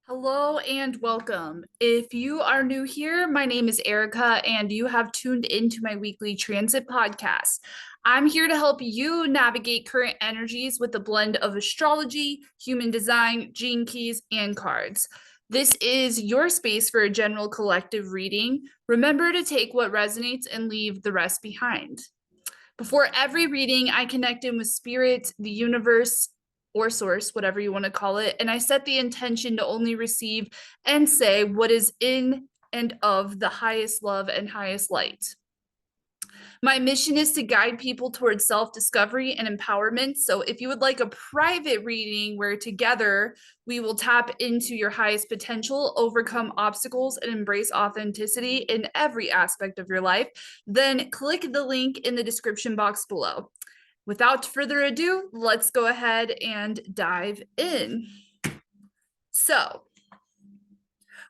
Hello and welcome. If you are new here, my name is Erika and you have tuned into my weekly transit podcast. I'm here to help you navigate current energies with a blend of astrology, human design, gene keys, and cards. This is your space for a general collective reading. Remember to take what resonates and leave the rest behind. Before every reading, I connect in with spirit, the universe, or source, whatever you want to call it, and I set the intention to only receive and say what is in and of the highest love and highest light. My mission is to guide people towards self-discovery and empowerment. So if you would like a private reading where together we will tap into your highest potential, overcome obstacles, and embrace authenticity in every aspect of your life, then click the link in the description box below. Without further ado, let's go ahead and dive in. So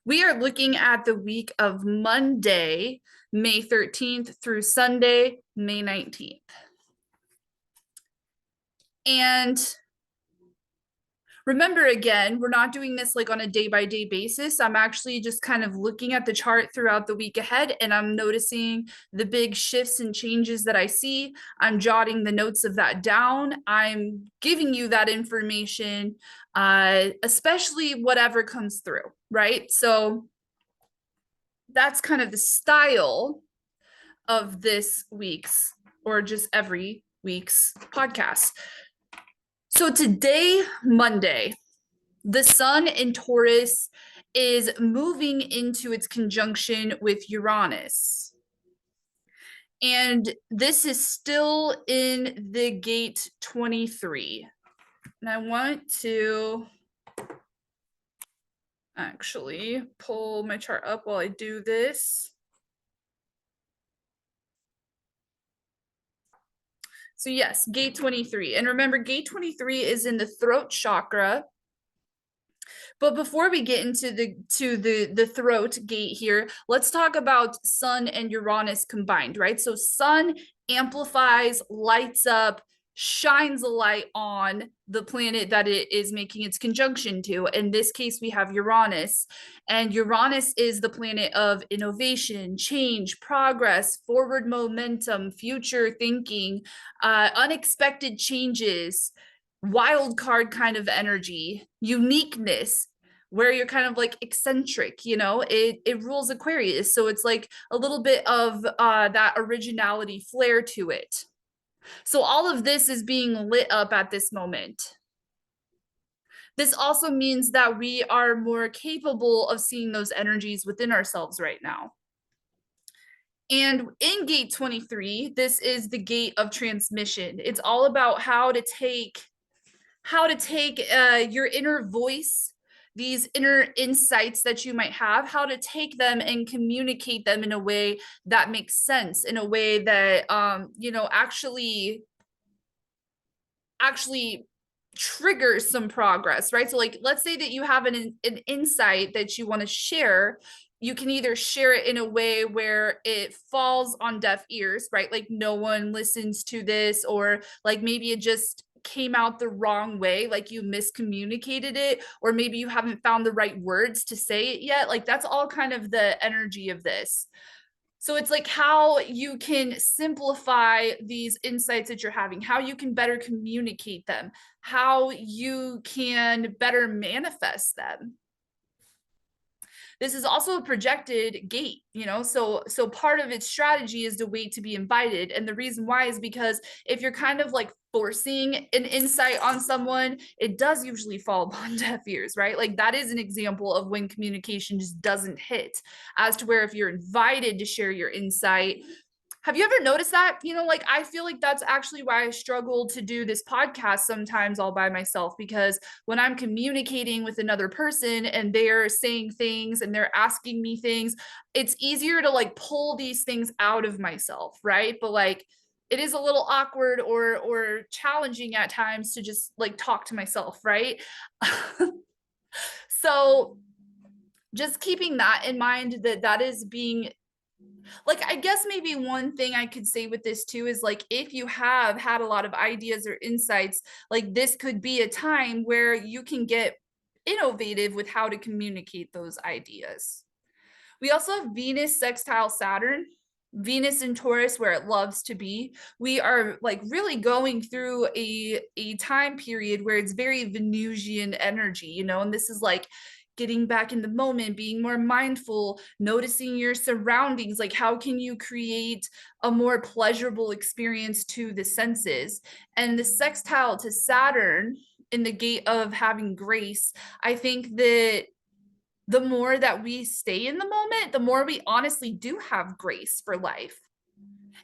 we are looking at the week of Monday, May 13th through Sunday, May 19th. And remember, again, we're not doing this like on a day-by-day basis. I'm actually just kind of looking at the chart throughout the week ahead, and I'm noticing the big shifts and changes that I see. I'm jotting the notes of that down. I'm giving you that information, especially whatever comes through, right? So that's kind of the style of this week's, or just every week's podcast. So today, Monday, the sun in Taurus is moving into its conjunction with Uranus. And this is still in the gate 23. And I want to actually pull my chart up while I do this. So yes, gate 23. And remember, gate 23 is in the throat chakra. But before we get into the throat gate here, let's talk about Sun and Uranus combined, right? So Sun amplifies, lights up, shines a light on the planet that it is making its conjunction to. In this case, we have Uranus, and Uranus is the planet of innovation, change, progress, forward momentum, future thinking, unexpected changes, wild card kind of energy, uniqueness, where you're kind of like eccentric, it rules Aquarius, so it's like a little bit of that originality flair to it. So all of this is being lit up at this moment. This also means that we are more capable of seeing those energies within ourselves right now. And in gate 23, this is the gate of transmission. It's all about how to take your inner voice, these inner insights that you might have, how to take them and communicate them in a way that makes sense, in a way that actually triggers some progress, right? So like, let's say that you have an insight that you want to share. You can either share it in a way where it falls on deaf ears, right? Like no one listens to this, or like maybe it just came out the wrong way, like you miscommunicated it, or maybe you haven't found the right words to say it yet. Like that's all kind of the energy of this. So it's like how you can simplify these insights that you're having, how you can better communicate them, how you can better manifest them. This is also a projected gate, so part of its strategy is to wait to be invited. And the reason why is because if you're kind of like forcing an insight on someone, it does usually fall upon deaf ears, right? Like that is an example of when communication just doesn't hit, as to where if you're invited to share your insight. Have you ever noticed that? Like I feel like that's actually why I struggle to do this podcast sometimes all by myself, because when I'm communicating with another person and they're saying things and they're asking me things, it's easier to like pull these things out of myself, right? But like it is a little awkward or challenging at times to just like talk to myself, right? So just keeping that in mind, that is being like, I guess maybe one thing I could say with this too is like, if you have had a lot of ideas or insights, like this could be a time where you can get innovative with how to communicate those ideas. We also have Venus sextile Saturn. Venus in Taurus, where it loves to be. We are like really going through a time period where it's very Venusian energy, you know, and this is like getting back in the moment, being more mindful, noticing your surroundings. Like, how can you create a more pleasurable experience to the senses? And the sextile to Saturn in the gate of having grace, I think that the more that we stay in the moment, the more we honestly do have grace for life.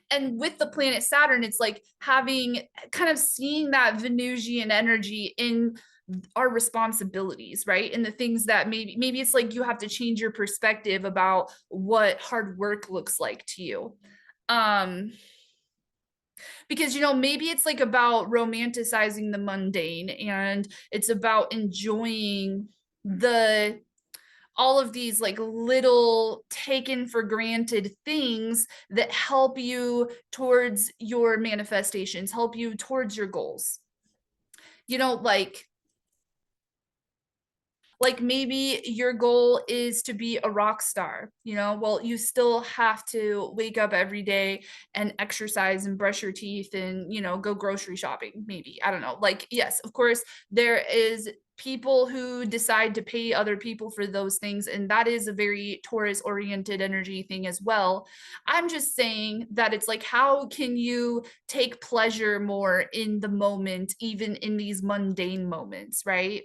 And with the planet Saturn, it's like having kind of seeing that Venusian energy in our responsibilities, right? And the things that maybe it's like you have to change your perspective about what hard work looks like to you. Um because you know, maybe it's like about romanticizing the mundane, and it's about enjoying the all of these like little taken for granted things that help you towards your manifestations, help you towards your goals. You know, like maybe your goal is to be a rock star, you know, well, you still have to wake up every day and exercise and brush your teeth and, you know, go grocery shopping. Maybe, I don't know, like, yes, of course there is people who decide to pay other people for those things, and that is a very Taurus oriented energy thing as well. I'm just saying that it's like, how can you take pleasure more in the moment, even in these mundane moments, right?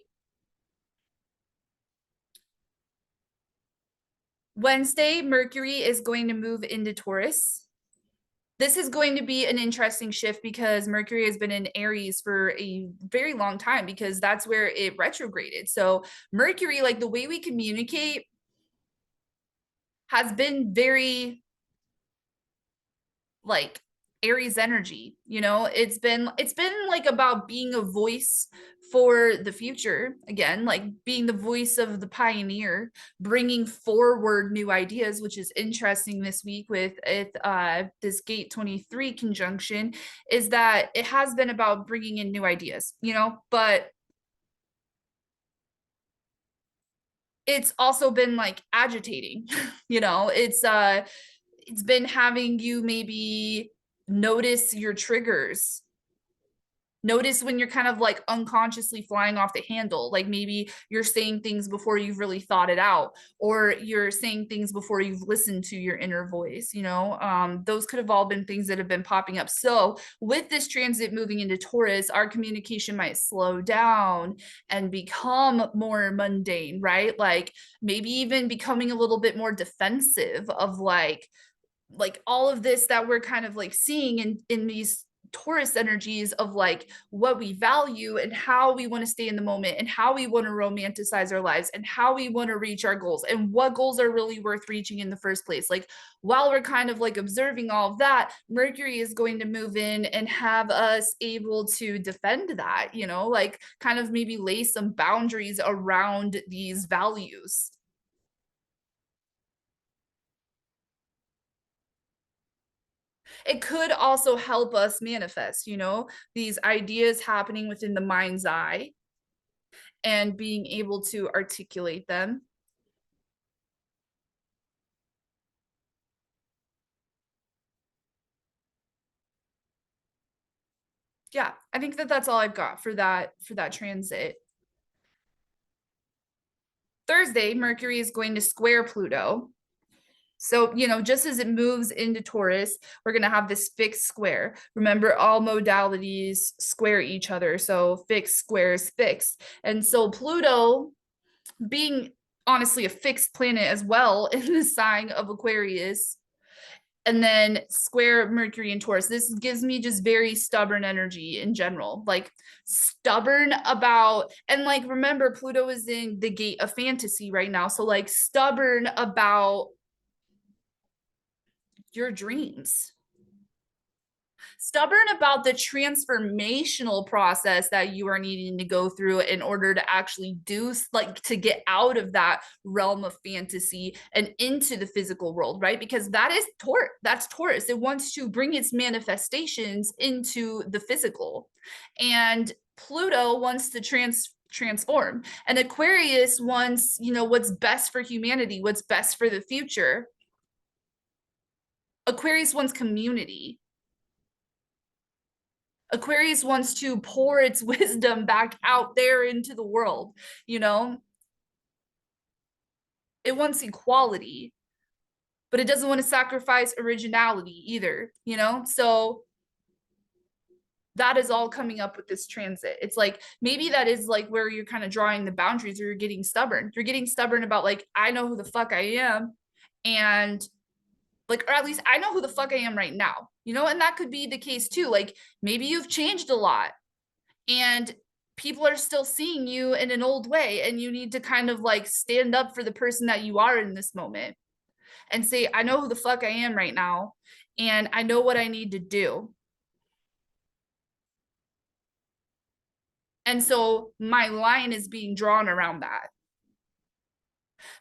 Wednesday, Mercury is going to move into Taurus. This is going to be an interesting shift because Mercury has been in Aries for a very long time, because that's where it retrograded. So, Mercury, like the way we communicate, has been very like Aries energy, you know. It's been like about being a voice for the future, again, like being the voice of the pioneer, bringing forward new ideas, which is interesting this week with it, this gate 23 conjunction, is that it has been about bringing in new ideas, you know, but it's also been like agitating. You know, it's been having you maybe notice your triggers, notice when you're kind of like unconsciously flying off the handle, like maybe you're saying things before you've really thought it out, or you're saying things before you've listened to your inner voice, you know. Those could have all been things that have been popping up. So with this transit moving into Taurus, our communication might slow down and become more mundane, right? Like maybe even becoming a little bit more defensive of like all of this that we're kind of like seeing in these Taurus energies of like what we value and how we want to stay in the moment and how we want to romanticize our lives and how we want to reach our goals and what goals are really worth reaching in the first place. Like while we're kind of like observing all of that, Mercury is going to move in and have us able to defend that, you know, like kind of maybe lay some boundaries around these values. It could also help us manifest, you know, these ideas happening within the mind's eye and being able to articulate them. Yeah, I think that that's all I've got for that transit. Thursday, Mercury is going to square Pluto. So, you know, just as it moves into Taurus, we're going to have this fixed square. Remember, all modalities square each other. So, fixed squares fixed. And so, Pluto, being honestly a fixed planet as well in the sign of Aquarius, and then square Mercury and Taurus. This gives me just very stubborn energy in general, like stubborn about, and like remember, Pluto is in the gate of fantasy right now. So, like, stubborn about your dreams, stubborn about the transformational process that you are needing to go through in order to actually do, like, to get out of that realm of fantasy and into the physical world, right? Because that is Taurus, that's Taurus. It wants to bring its manifestations into the physical. And Pluto wants to transform, and Aquarius wants, what's best for humanity, what's best for the future. Aquarius wants community. Aquarius wants to pour its wisdom back out there into the world, you know? It wants equality, but it doesn't want to sacrifice originality either, So that is all coming up with this transit. It's like maybe that is like where you're kind of drawing the boundaries, or you're getting stubborn. You're getting stubborn about like, I know who the fuck I am. And like, or at least I know who the fuck I am right now, and that could be the case too. Like maybe you've changed a lot and people are still seeing you in an old way, and you need to kind of like stand up for the person that you are in this moment and say, I know who the fuck I am right now, and I know what I need to do. And so my line is being drawn around that,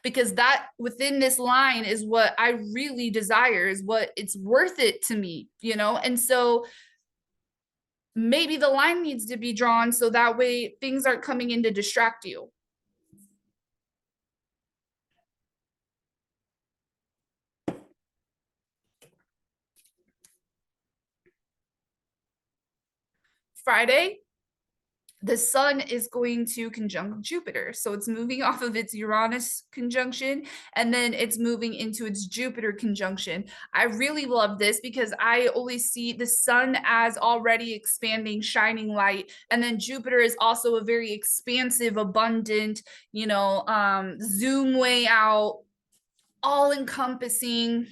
because that within this line is what I really desire, is what it's worth it to me, And so maybe the line needs to be drawn so that way things aren't coming in to distract you. Friday, the sun is going to conjunct Jupiter. So it's moving off of its Uranus conjunction, and then it's moving into its Jupiter conjunction. I really love this because I always see the sun as already expanding, shining light. And then Jupiter is also a very expansive, abundant, zoom way out, all encompassing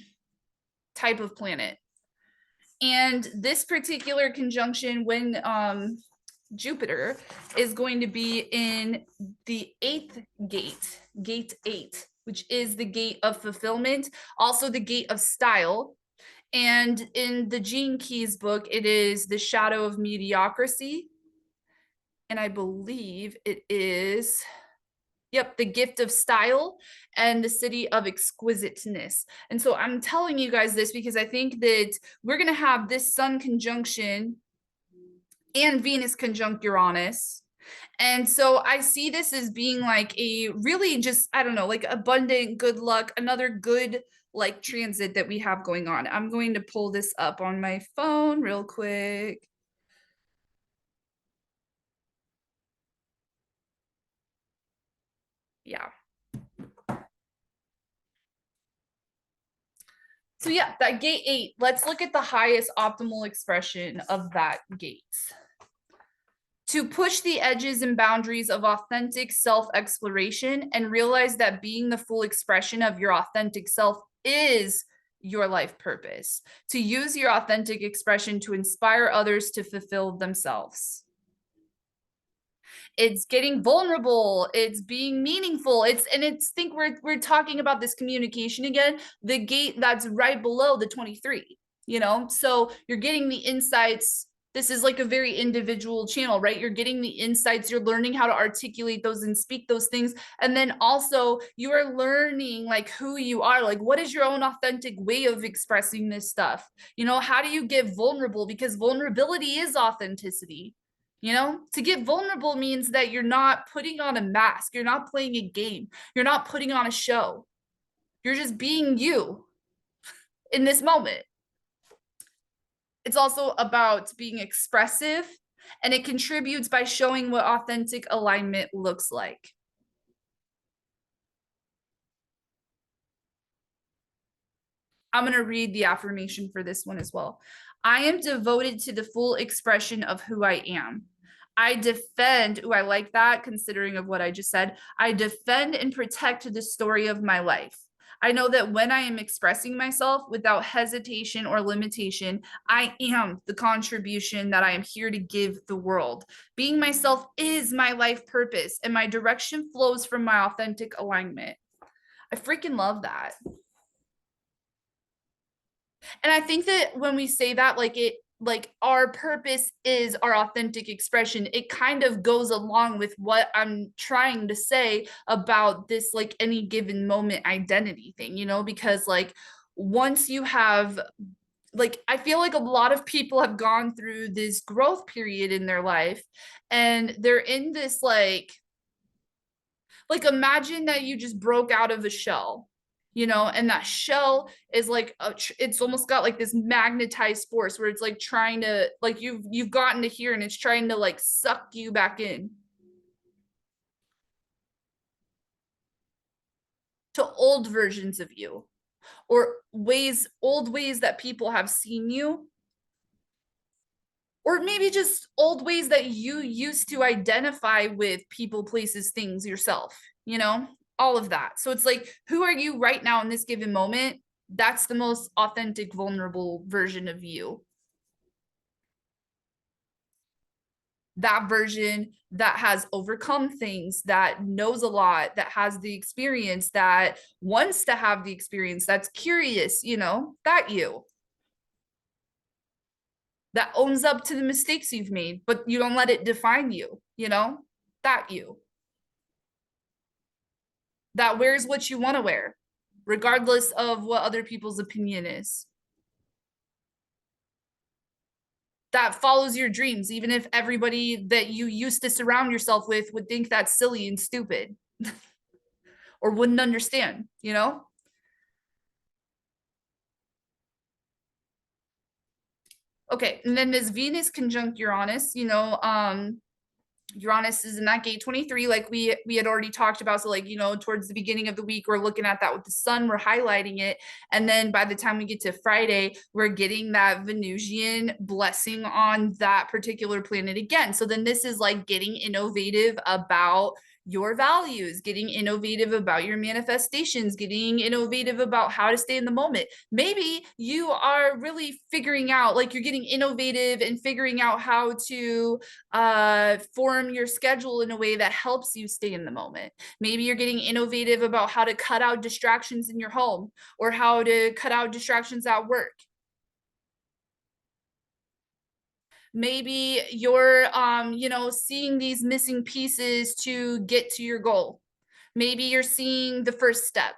type of planet. And this particular conjunction, when Jupiter is going to be in the 8th gate, gate 8, which is the gate of fulfillment, also the gate of style. And in the Gene Keys book, it is the shadow of mediocrity. And I believe it is, yep, the gift of style and the city of exquisiteness. And so I'm telling you guys this because I think that we're going to have this sun conjunction and Venus conjunct Uranus. And so I see this as being like a really just, I don't know, like abundant good luck, another good like transit that we have going on. I'm going to pull this up on my phone real quick. Yeah. So yeah, that gate 8, let's look at the highest optimal expression of that gate. To push the edges and boundaries of authentic self-exploration and realize that being the full expression of your authentic self is your life purpose. To use your authentic expression to inspire others to fulfill themselves. It's getting vulnerable, it's being meaningful, it's think we're talking about this communication again, the gate that's right below the 23, so you're getting the insights. This is like a very individual channel, right? You're getting the insights, you're learning how to articulate those and speak those things. And then also you are learning like who you are, like what is your own authentic way of expressing this stuff? How do you get vulnerable? Because vulnerability is authenticity. To get vulnerable means that you're not putting on a mask. You're not playing a game. You're not putting on a show. You're just being you in this moment. It's also about being expressive, and it contributes by showing what authentic alignment looks like. I'm going to read the affirmation for this one as well. I am devoted to the full expression of who I am. I defend, I like that considering of what I just said. I defend and protect the story of my life. I know that when I am expressing myself without hesitation or limitation, I am the contribution that I am here to give the world. Being myself is my life purpose, and my direction flows from my authentic alignment. I freaking love that. And I think that when we say that, like our purpose is our authentic expression, it kind of goes along with what I'm trying to say about this like any given moment identity thing, because like once you have like I feel like a lot of people have gone through this growth period in their life, and they're in this like imagine that you just broke out of a shell, you know, and that shell is like it's almost got like this magnetized force where it's like trying to like you've gotten to here and it's trying to like suck you back in to old versions of you, or old ways that people have seen you, or maybe just old ways that you used to identify with people, places, things, yourself, you know, all of that. So it's like, who are you right now in this given moment? That's the most authentic, vulnerable version of you. That version that has overcome things, that knows a lot, that has the experience, that wants to have the experience, that's curious, you know, that you, that owns up to the mistakes you've made, but you don't let it define you, you know, that you, that wears what you want to wear, regardless of what other people's opinion is, that follows your dreams, even if everybody that you used to surround yourself with would think that's silly and stupid or wouldn't understand, you know? Okay, and then this Venus conjunct Uranus, you know, Uranus is in that gate 23, like we had already talked about. So, like, you know, towards the beginning of the week, we're looking at that with the sun, we're highlighting it. And then by the time we get to Friday, we're getting that Venusian blessing on that particular planet again. So then this is like getting innovative about your values, getting innovative about your manifestations, getting innovative about how to stay in the moment. Maybe you are really figuring out, like, you're getting innovative and figuring out how to form your schedule in a way that helps you stay in the moment. Maybe you're getting innovative about how to cut out distractions in your home or how to cut out distractions at work. Maybe you're you know, seeing these missing pieces to get to your goal. Maybe you're seeing the first step.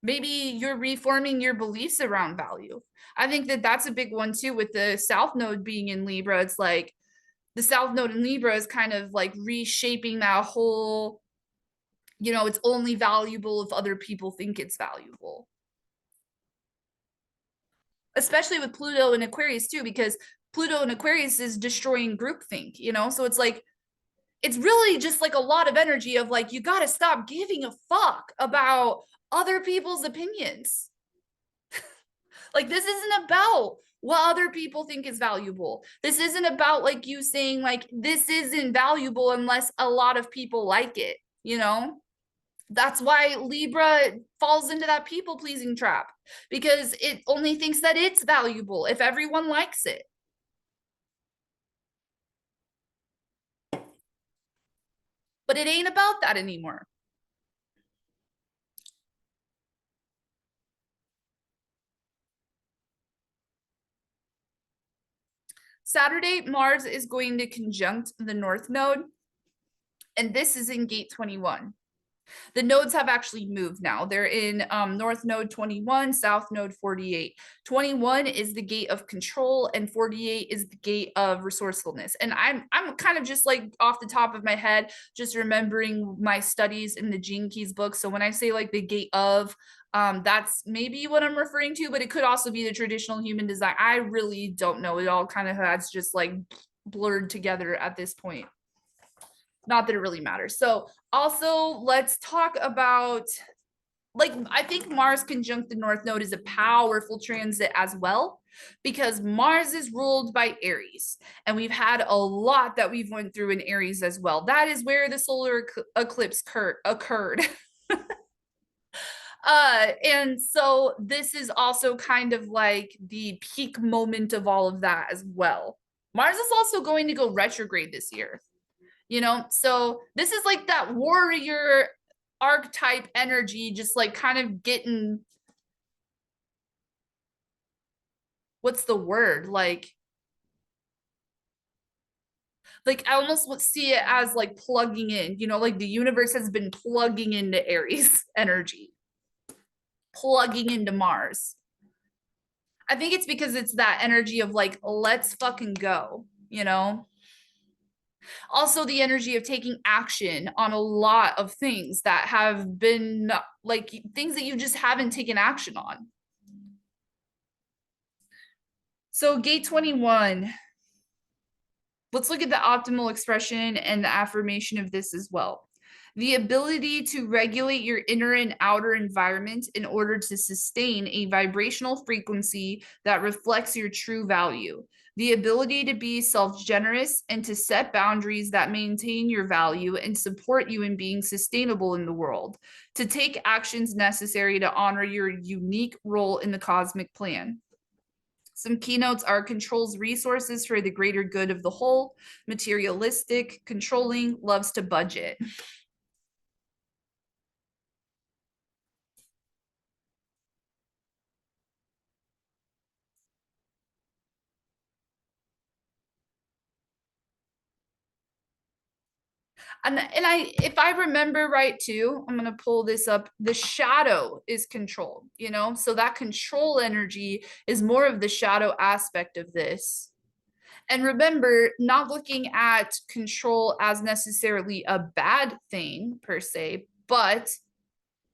Maybe you're reforming your beliefs around value. I think that that's a big one too, with the South Node being in Libra. It's like the South Node in Libra is kind of like reshaping that whole, you know, it's only valuable if other people think it's valuable. Especially with Pluto and Aquarius too, because Pluto and Aquarius is destroying groupthink, you know? So it's like, it's really just like a lot of energy of like, you got to stop giving a fuck about other people's opinions. Like, this isn't about what other people think is valuable. This isn't about like you saying like this isn't valuable unless a lot of people like it, you know? That's why Libra falls into that people pleasing trap, because it only thinks that it's valuable if everyone likes it. But it ain't about that anymore. Saturday, Mars is going to conjunct the North Node, and this is in gate 21. The nodes have actually moved now. They're in North Node 21, South Node 48. 21 is the gate of control, and 48 is the gate of resourcefulness. And I'm kind of just like off the top of my head, just remembering my studies in the Gene Keys book. So when I say like the gate of, that's maybe what I'm referring to, but it could also be the traditional human design. I really don't know. It all kind of has just like blurred together at this point. Not that it really matters. So also let's talk about, like, I think Mars conjunct the North Node is a powerful transit as well, because Mars is ruled by Aries, and we've had a lot that we've went through in Aries as well. That is where the solar eclipse occurred. And so this is also kind of like the peak moment of all of that as well. Mars is also going to go retrograde this year, you know? So this is like that warrior archetype energy, just like kind of getting, what's the word? Like I almost would see it as like plugging in, like the universe has been plugging into Aries energy, plugging into Mars. I think it's because it's that energy of like, let's fucking go. Also, the energy of taking action on a lot of things that have been like things that you just haven't taken action on. So, gate 21, let's look at the optimal expression and the affirmation of this as well. The ability to regulate your inner and outer environment in order to sustain a vibrational frequency that reflects your true value. The ability to be self generous and to set boundaries that maintain your value and support you in being sustainable in the world. To take actions necessary to honor your unique role in the cosmic plan. Some keynotes are controls resources for the greater good of the whole, materialistic, controlling, loves to budget. And I if I remember right too, I'm gonna pull this up. The shadow is control. So that control energy is more of the shadow aspect of this. And remember, not looking at control as necessarily a bad thing per se, but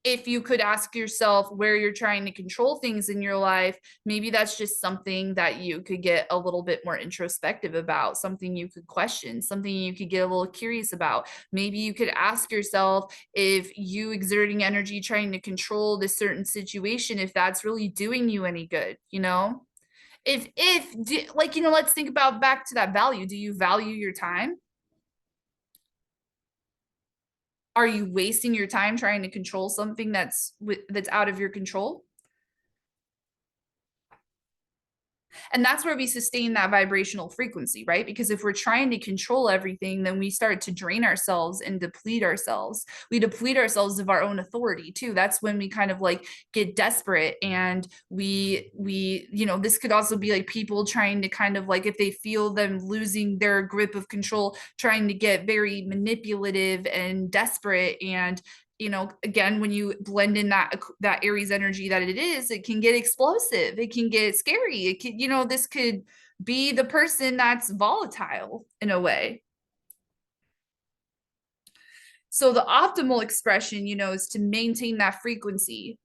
if you could ask yourself where you're trying to control things in your life, maybe that's just something that you could get a little bit more introspective about, something you could question, something you could get a little curious about. Maybe you could ask yourself if you exerting energy trying to control this certain situation, if that's really doing you any good. Let's think about back to that value. Do you value your time? Are you wasting your time trying to control something that's out of your control? And that's where we sustain that vibrational frequency, right? Because if we're trying to control everything, then we start to drain ourselves and deplete ourselves. We deplete ourselves of our own authority too. That's when we kind of like get desperate, and this could also be like people trying to kind of like, if they feel them losing their grip of control, trying to get very manipulative and desperate. And again, when you blend in that Aries energy that it is, it can get explosive, it can get scary, it can, this could be the person that's volatile in a way. So the optimal expression, is to maintain that frequency.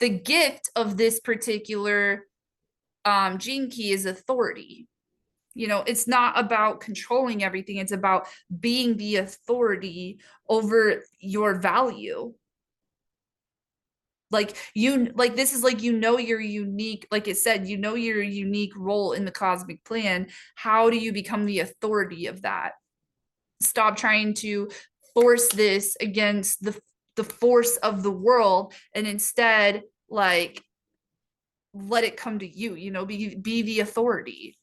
The gift of this particular gene key is authority. It's not about controlling everything, it's about being the authority over your value. This is like, you're unique, like it said, your unique role in the cosmic plan. How do you become the authority of that? Stop trying to force this against the force of the world, and instead like let it come to you. Be the authority.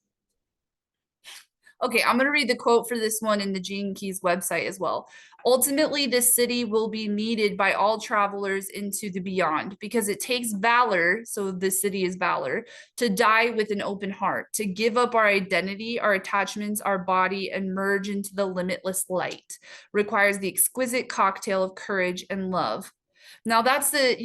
Okay, I'm going to read the quote for this one in the Gene Keys website as well. Ultimately, this city will be needed by all travelers into the beyond, because it takes valor, so this city is valor, to die with an open heart, to give up our identity, our attachments, our body, and merge into the limitless light. Requires the exquisite cocktail of courage and love. Now that's the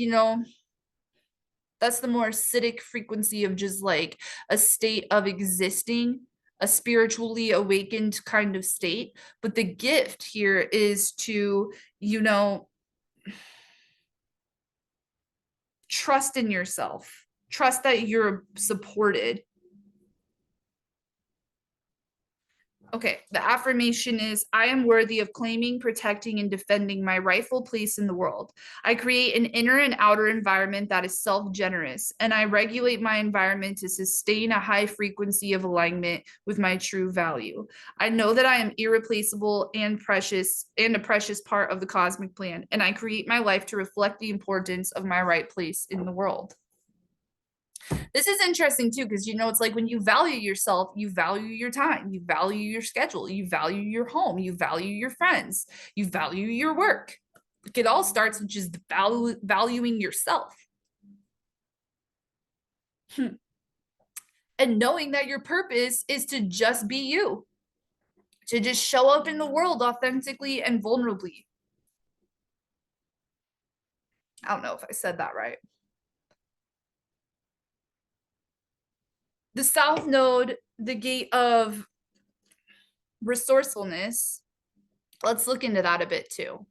more acidic frequency of just like a state of existing, a spiritually awakened kind of state. But the gift here is to, trust in yourself, trust that you're supported. Okay, the affirmation is, I am worthy of claiming, protecting, and defending my rightful place in the world. I create an inner and outer environment that is self-generous, and I regulate my environment to sustain a high frequency of alignment with my true value. I know that I am irreplaceable and precious, and a precious part of the cosmic plan, and I create my life to reflect the importance of my right place in the world. This is interesting too, because it's like when you value yourself, you value your time, you value your schedule, you value your home, you value your friends, you value your work. It all starts with just valuing yourself. And knowing that your purpose is to just be you. to just show up in the world authentically and vulnerably. I don't know if I said that right. The South Node, the gate of resourcefulness. Let's look into that a bit too.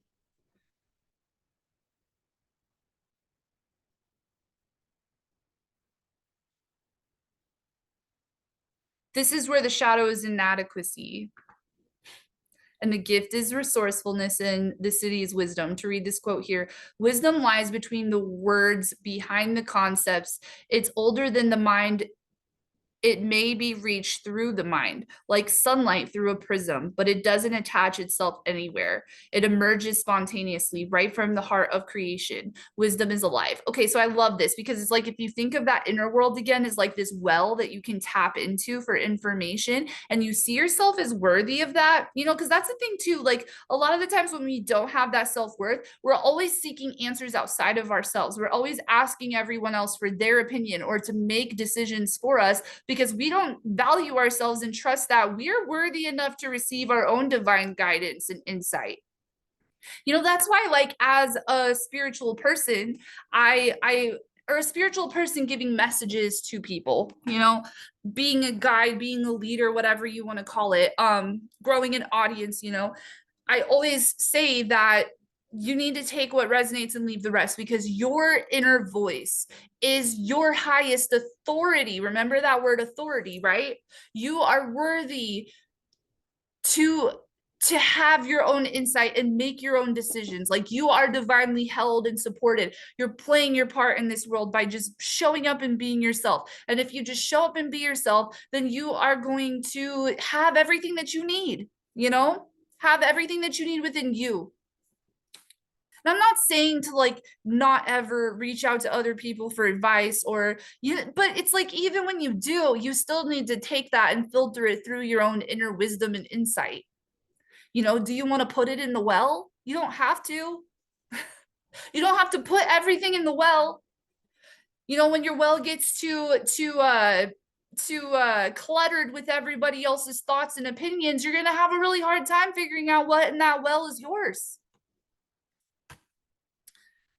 This is where the shadow is inadequacy. And the gift is resourcefulness, and the city is wisdom. To read this quote here, wisdom lies between the words behind the concepts. It's older than the mind. It may be reached through the mind, like sunlight through a prism, but it doesn't attach itself anywhere. It emerges spontaneously right from the heart of creation. Wisdom is alive. Okay, so I love this because it's like if you think of that inner world again as like this well that you can tap into for information, and you see yourself as worthy of that, you know, because that's the thing too. Like a lot of the times when we don't have that self-worth, we're always seeking answers outside of ourselves. We're always asking everyone else for their opinion or to make decisions for us, because we don't value ourselves and trust that we're worthy enough to receive our own divine guidance and insight. You know, that's why, like, as a spiritual person, or a spiritual person giving messages to people, you know, being a guide, being a leader, whatever you want to call it, growing an audience, you know, I always say that you need to take what resonates and leave the rest, because your inner voice is your highest authority. Remember that word authority, right? You are worthy to have your own insight and make your own decisions. Like, you are divinely held and supported. You're playing your part in this world by just showing up and being yourself. And if you just show up and be yourself, then you are going to have everything that you need, you know? Have everything that you need within you. And I'm not saying to like not ever reach out to other people for advice, or you, but it's like even when you do, you still need to take that and filter it through your own inner wisdom and insight. You know, do you want to put it in the well? You don't have to. You don't have to put everything in the well. You know, when your well gets too cluttered with everybody else's thoughts and opinions, you're gonna have a really hard time figuring out what in that well is yours.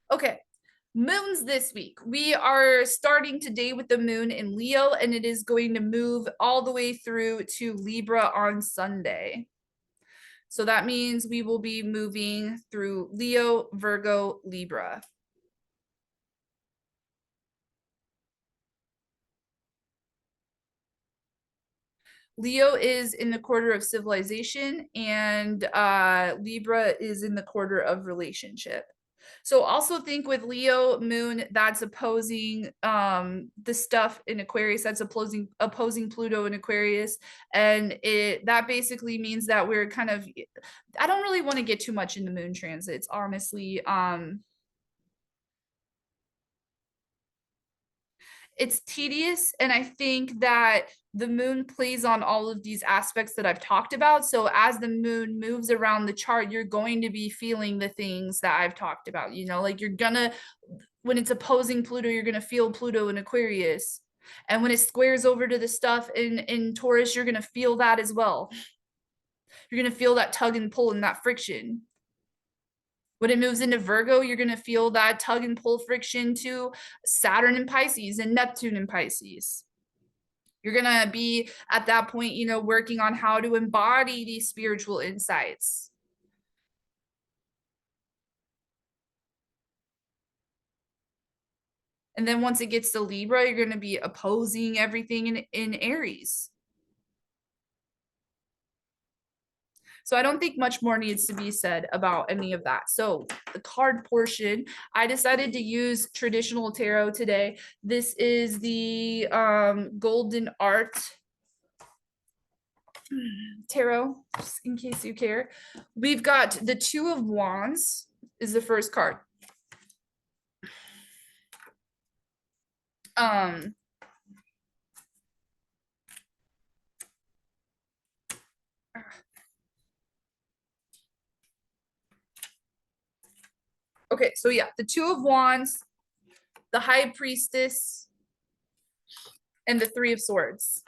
Okay, moons this week. We are starting today with the moon in Leo, and it is going to move all the way through to Libra on Sunday. So that means we will be moving through Leo, Virgo, Libra. Leo is in the quarter of civilization, and Libra is in the quarter of relationship. So also think with Leo moon, that's opposing the stuff in Aquarius, that's opposing Pluto in Aquarius. And that basically means that we're kind of, I don't really want to get too much into moon transits, honestly. It's tedious, and I think that the moon plays on all of these aspects that I've talked about. So as the moon moves around the chart, you're going to be feeling the things that I've talked about, you know, like you're gonna, when it's opposing Pluto, you're gonna feel Pluto in Aquarius, and when it squares over to the stuff in Taurus, you're gonna feel that as well. You're gonna feel that tug and pull and that friction. When it moves into Virgo, you're going to feel that tug and pull friction to Saturn in Pisces and Neptune in Pisces. You're going to be at that point, you know, working on how to embody these spiritual insights. And then once it gets to Libra, you're going to be opposing everything in Aries. So I don't think much more needs to be said about any of that. So the card portion, I decided to use traditional tarot today. This is the Golden Art tarot, just in case you care. We've got the Two of Wands is the first card. Okay, so yeah, the Two of Wands, the High Priestess, and the Three of Swords.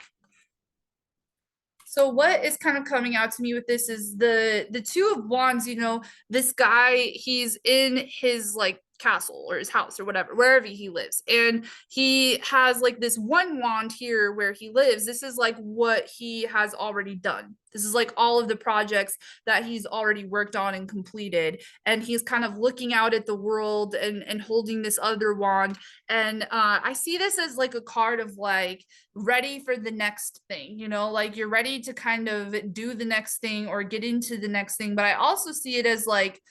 So what is kind of coming out to me with this is the two of wands, you know, this guy, he's in his like castle or his house or whatever, wherever he lives. And he has like this one wand here where he lives. This is like what he has already done. This is like all of the projects that he's already worked on and completed. And he's kind of looking out at the world and holding this other wand. And I see this as like a card of like ready for the next thing, you know, like you're ready to kind of do the next thing or get into the next thing. But I also see it as like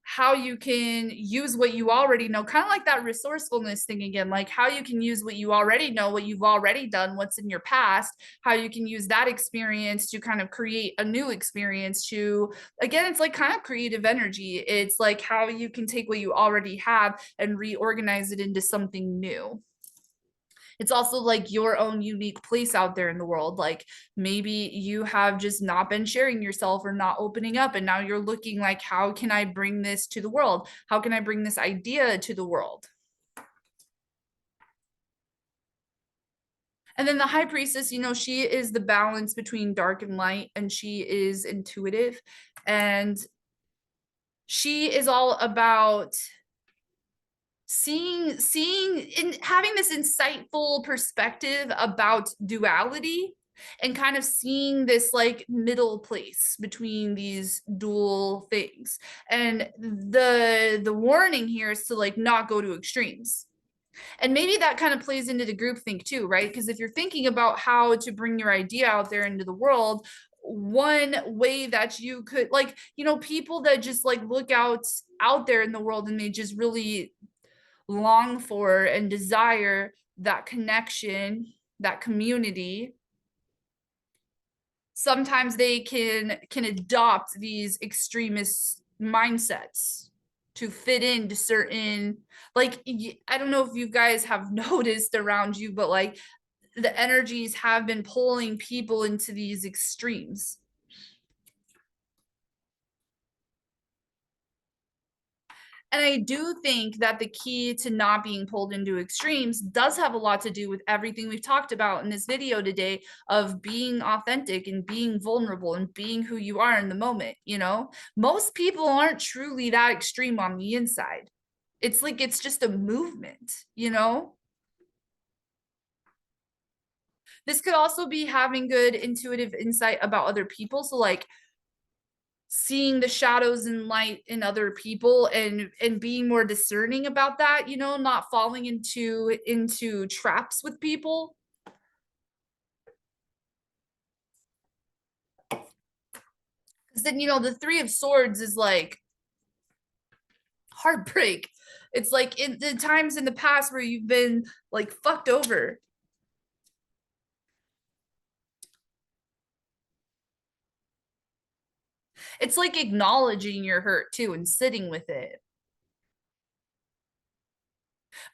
how you can use what you already know, kind of like that resourcefulness thing again, like how you can use what you already know, what you've already done, what's in your past, how you can use that experience to kind of create a new experience to, again, it's like kind of creative energy. It's like how you can take what you already have and reorganize it into something new. It's also like your own unique place out there in the world. Like maybe you have just not been sharing yourself or not opening up. And now you're looking like, how can I bring this to the world? How can I bring this idea to the world? And then the high priestess, you know, she is the balance between dark and light, and she is intuitive. And she is all about seeing and having this insightful perspective about duality and kind of seeing this like middle place between these dual things. And the warning here is to like not go to extremes. And maybe that kind of plays into the group think too, right? Because if you're thinking about how to bring your idea out there into the world, one way that you could, like, you know, people that just like look out there in the world and they just really long for and desire that connection, that community, sometimes they can adopt these extremist mindsets to fit into certain, like, I don't know if you guys have noticed around you, but like the energies have been pulling people into these extremes. And I do think that the key to not being pulled into extremes does have a lot to do with everything we've talked about in this video today of being authentic and being vulnerable and being who you are in the moment. You know, most people aren't truly that extreme on the inside. It's like it's just a movement, you know? This could also be having good intuitive insight about other people. So like seeing the shadows and light in other people and being more discerning about that, you know, not falling into traps with people. Because then, you know, the Three of Swords is like heartbreak. It's like in the times in the past where you've been like fucked over. It's like acknowledging your hurt too and sitting with it.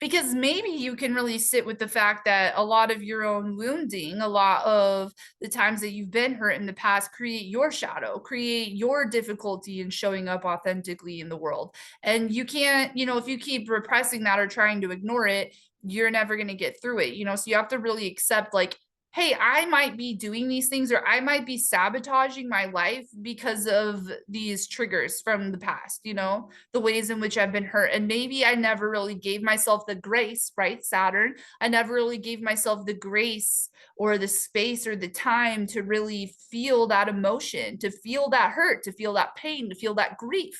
Because maybe you can really sit with the fact that a lot of your own wounding, a lot of the times that you've been hurt in the past, create your shadow, create your difficulty in showing up authentically in the world. And you can't, you know, if you keep repressing that or trying to ignore it, you're never going to get through it, you know? So you have to really accept, like, hey, I might be doing these things or I might be sabotaging my life because of these triggers from the past, you know, the ways in which I've been hurt. And maybe I never really gave myself the grace, right? Saturn, I never really gave myself the grace or the space or the time to really feel that emotion, to feel that hurt, to feel that pain, to feel that grief.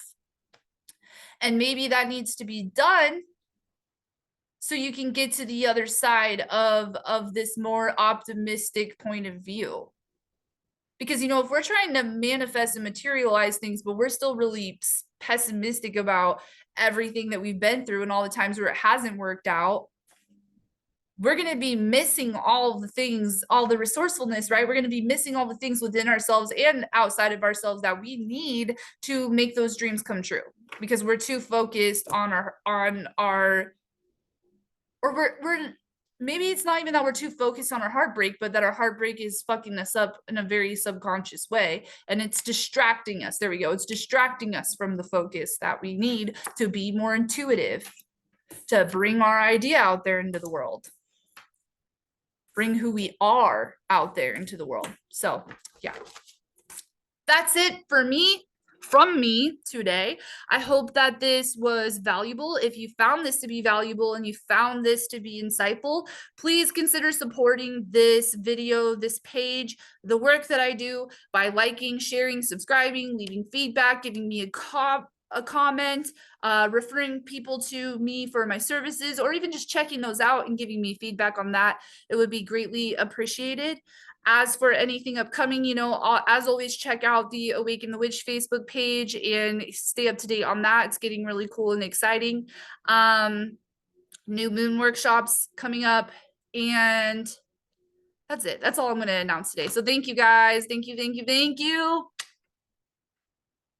And maybe that needs to be done so you can get to the other side of this more optimistic point of view. Because, you know, if we're trying to manifest and materialize things but we're still really pessimistic about everything that we've been through and all the times where it hasn't worked out, we're going to be missing all the things, all the resourcefulness, right? We're going to be missing all the things within ourselves and outside of ourselves that we need to make those dreams come true, because we're too focused on our or we're maybe it's not even that we're too focused on our heartbreak, but that our heartbreak is fucking us up in a very subconscious way and it's distracting us. There we go. It's distracting us from the focus that we need to be more intuitive, to bring our idea out there into the world, bring who we are out there into the world. So yeah, that's it for me. From me today. I hope that this was valuable. If you found this to be valuable and you found this to be insightful, please consider supporting this video, this page, the work that I do by liking, sharing, subscribing, leaving feedback, giving me a comment, referring people to me for my services, or even just checking those out and giving me feedback on that. It would be greatly appreciated. As for anything upcoming, as always, check out the Awaken the Witch Facebook page and stay up to date on that. It's getting really cool and exciting. New moon workshops coming up, and that's it. That's all I'm going to announce today. So thank you guys. Thank you.